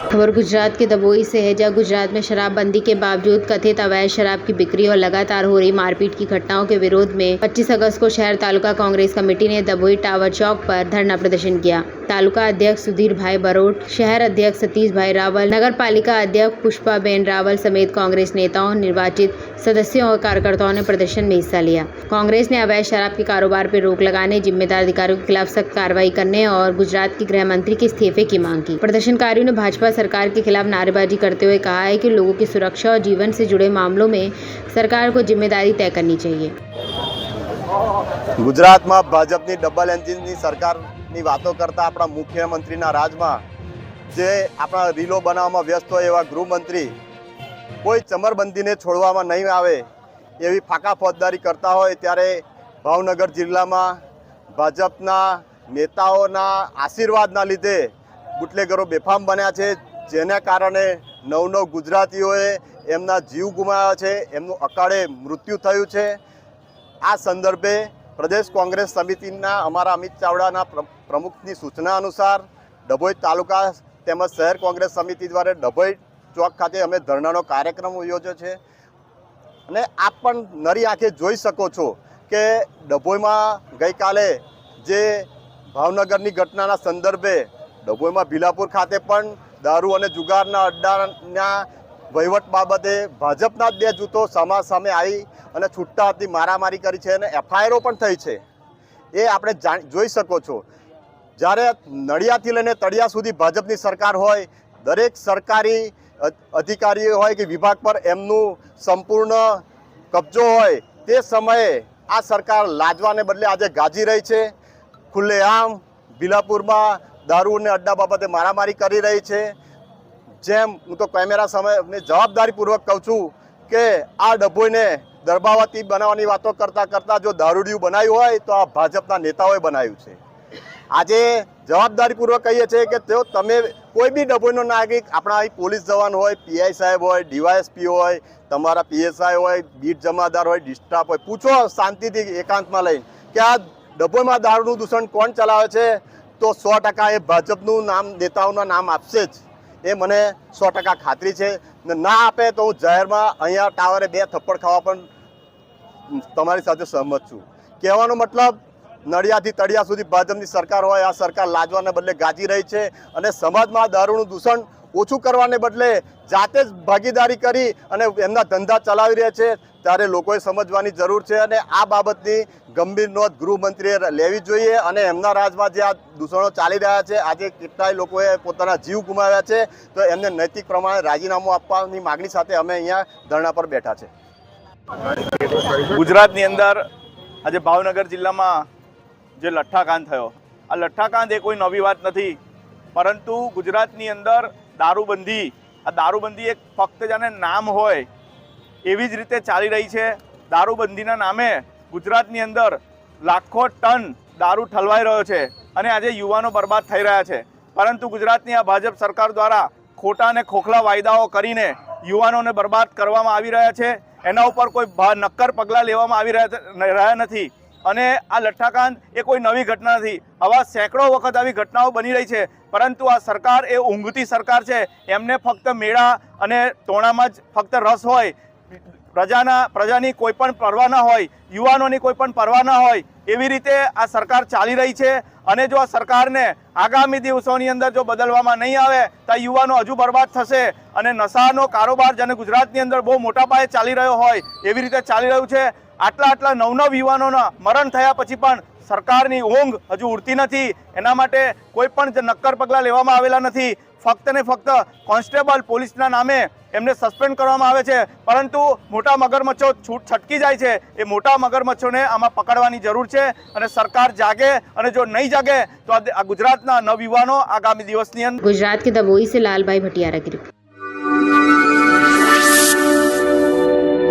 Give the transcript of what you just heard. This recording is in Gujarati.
खबर गुजरात के दबोई से है, जहां गुजरात में शराबबंदी के बावजूद कथित अवैध शराब की बिक्री और लगातार हो रही मारपीट की घटनाओं के विरोध में 25 अगस्त को शहर तालुका कांग्रेस कमेटी ने दबोई टावर चौक पर धरना प्रदर्शन किया। तालुका अध्यक्ष सुधीर भाई बरोट, शहर अध्यक्ष सतीश भाई रावल, नगर पालिका अध्यक्ष पुष्पाबेन रावल समेत कांग्रेस नेताओं, निर्वाचित सदस्यों और कार्यकर्ताओं ने प्रदर्शन में हिस्सा लिया। कांग्रेस ने अवैध शराब के कारोबार पर रोक लगाने, जिम्मेदार अधिकारियों के खिलाफ सख्त कार्रवाई करने और गुजरात के गृह मंत्री के इस्तीफे की मांग की। प्रदर्शनकारियों ने भाजपा सरकार के खिलाफ नारेबाजी करते हुए कहा है कि लोगों की सुरक्षा और जीवन से जुड़े मामलों में सरकार को जिम्मेदारी तय करनी चाहिए। गुजरात में भाजपनी डबल एंजिननी सरकारनी वातो करता अपना मुख्यमंत्रीना રાજમાં જે આપણા રીલો બનાવવામાં વ્યસ્ત હોય એવા ગૃહમંત્રી કોઈ ચમરબંધીને છોડવામાં નહીં આવે એવી ફાકા ફોજદારી કરતા હોય ત્યારે ભાવનગર જિલ્લામાં ભાજપના નેતાઓના આશીર્વાદના લીધે બુટલેગરો બેફામ બન્યા છે, જેના કારણે નવ ગુજરાતીઓએ એમના જીવ ગુમાવ્યા છે, એમનું અકાળે મૃત્યુ થયું છે। આ સંદર્ભે પ્રદેશ કોંગ્રેસ સમિતિના અમારા અમિત ચાવડાના પ્રમુખની સૂચના અનુસાર ડભોઈ તાલુકા તેમજ શહેર કોંગ્રેસ સમિતિ દ્વારા ડભોઈ ચોક ખાતે અમે ધરણાનો કાર્યક્રમ યોજ્યો છે। અને આપ પણ નરી આંખે જોઈ શકો છો કે ડભોઈમાં ગઈકાલે જે ભાવનગરની ઘટનાના સંદર્ભે ડભોઈમાં ભીલાપુર ખાતે પણ દારૂ અને જુગારના અડ્ડાના વહીવટ બાબતે ભાજપના જ બે જૂથો સામે આવી અને છૂટા હાથની મારામારી કરી છે અને એફઆઈઆરો પણ થઈ છે। એ આપણે જોઈ શકો છો। જ્યારે નડિયાદથી લઈને તળિયા સુધી ભાજપની સરકાર હોય, દરેક સરકારી અધિકારીઓ હોય કે વિભાગ પર એમનું સંપૂર્ણ કબજો હોય, તે સમયે આ સરકાર લાજવાને બદલે આજે ગાજી રહી છે। ખુલ્લેઆમ ભીલાપુરમાં દારૂ અને અડ્ડા બાબતે મારામારી કરી રહી છે। જેમ હું તો કેમેરા સામે જવાબદારીપૂર્વક કહું છું કે આ ડભોઈને દરબાવતી બનાવવાની વાતો કરતા કરતા જો દારૂડિયું બનાવ્યું હોય તો આ ભાજપના નેતાઓએ બનાવ્યું છે। આજે જવાબદારીપૂર્વક કહીએ છીએ કે તેઓ તમે કોઈ બી ડભોઈનો નાગરિક, આપણા અહીં પોલીસ જવાન હોય, પીઆઈ સાહેબ હોય, ડીવાયએસપી હોય, તમારા પીએસઆઈ હોય, બીટ જમાદાર હોય, ડિસ્ટાફ હોય, પૂછો શાંતિથી એકાંતમાં લઈને કે આ ડભોઈમાં દારૂનું દૂષણ કોણ ચલાવે છે, તો 100% એ ભાજપનું નામ, નેતાઓના નામ આપશે જ। એ મને 100% ખાતરી છે। ના આપે તો હું જાહેરમાં અહીંયા ટાવરે 2 થપ્પડ ખાવા પણ તમારી સાથે સહમત છું। કહેવાનો મતલબ નડિયાદથી તળિયા સુધી ભાજપની સરકાર હોય, આ સરકાર લાજવાને બદલે ગાજી રહી છે અને સમાજમાં દારૂનું દૂષણ ઓછું કરવાને બદલે જાતે જ ભાગીદારી કરી અને એમના ધંધા ચલાવી રહ્યા છે। ત્યારે લોકોએ સમજવાની જરૂર છે અને આ બાબતની ગંભીર નોંધ ગૃહમંત્રીએ લેવી જોઈએ અને એમના રાજમાં જે આ દૂષણો ચાલી રહ્યા છે, આજે કેટલાય લોકોએ પોતાના જીવ ગુમાવ્યા છે, તો એમને નૈતિક પ્રમાણે રાજીનામું આપવાની માગણી સાથે અમે અહીંયા ધરણા પર બેઠા છે। ગુજરાતની અંદર આજે ભાવનગર જિલ્લામાં જે લઠ્ઠાકાંડ થયો, આ લઠ્ઠાકાંડ એ કોઈ નવી વાત નથી, પરંતુ ગુજરાતની અંદર દારૂબંધી, આ દારૂબંધી એક ફક્ત જાણે નામ હોય એવી જ રીતે ચાલી રહી છે। દારૂબંધીના નામે ગુજરાતની અંદર લાખો ટન દારૂ ઠલવાઈ રહ્યો છે અને આજે યુવાનો બરબાદ થઈ રહ્યા છે। પરંતુ ગુજરાતની આ ભાજપ સરકાર દ્વારા ખોટા અને ખોખલા વાયદાઓ કરીને યુવાનોને બરબાદ કરવામાં આવી રહ્યા છે। એના ઉપર કોઈ નક્કર પગલાં લેવામાં આવી રહ્યા નથી અને આ લઠ્ઠાકાંડ એ કોઈ નવી ઘટના નથી। આવા સેંકડો વખત આવી ઘટનાઓ બની રહી છે, પરંતુ આ સરકાર એ ઊંઘતી સરકાર છે। એમને ફક્ત મેળા અને ટોણામાં જ ફક્ત રસ હોય, પ્રજાની કોઈ પણ પરવા ન હોય, યુવાનોની કોઈ પણ પરવા ન હોય, એવી રીતે આ સરકાર ચાલી રહી છે। અને જો આ સરકારને આગામી દિવસોની અંદર જો બદલવામાં નહીં આવે તો યુવાનો હજુ બરબાદ થશે અને નશાનો કારોબાર જેને ગુજરાતની અંદર બહુ મોટા પાયે ચાલી રહ્યો હોય એવી રીતે ચાલી રહ્યું છે। આટલા નવ યુવાનોના મરણ થયા પછી પણ સરકારની ઊંઘ હજુ ઉડતી નથી। એના માટે કોઈ પણ નક્કર પગલાં લેવામાં આવેલા નથી। ફક્ત ને ફક્ત કોન્સ્ટેબલ પોલીસના નામે એમને સસ્પેન્ડ કરવામાં આવે છે, પરંતુ મોટા મગરમચ્છો છટકી જાય છે। એ મોટા મગરમચ્છોને આમાં પકડવાની જરૂર છે અને સરકાર જાગે, અને જો નહીં જાગે તો આ ગુજરાતના નવયુવાનો આગામી દિવસની અંદર। गुजरात के दबोई से लालभाई भटियारा की रिपोर्ट।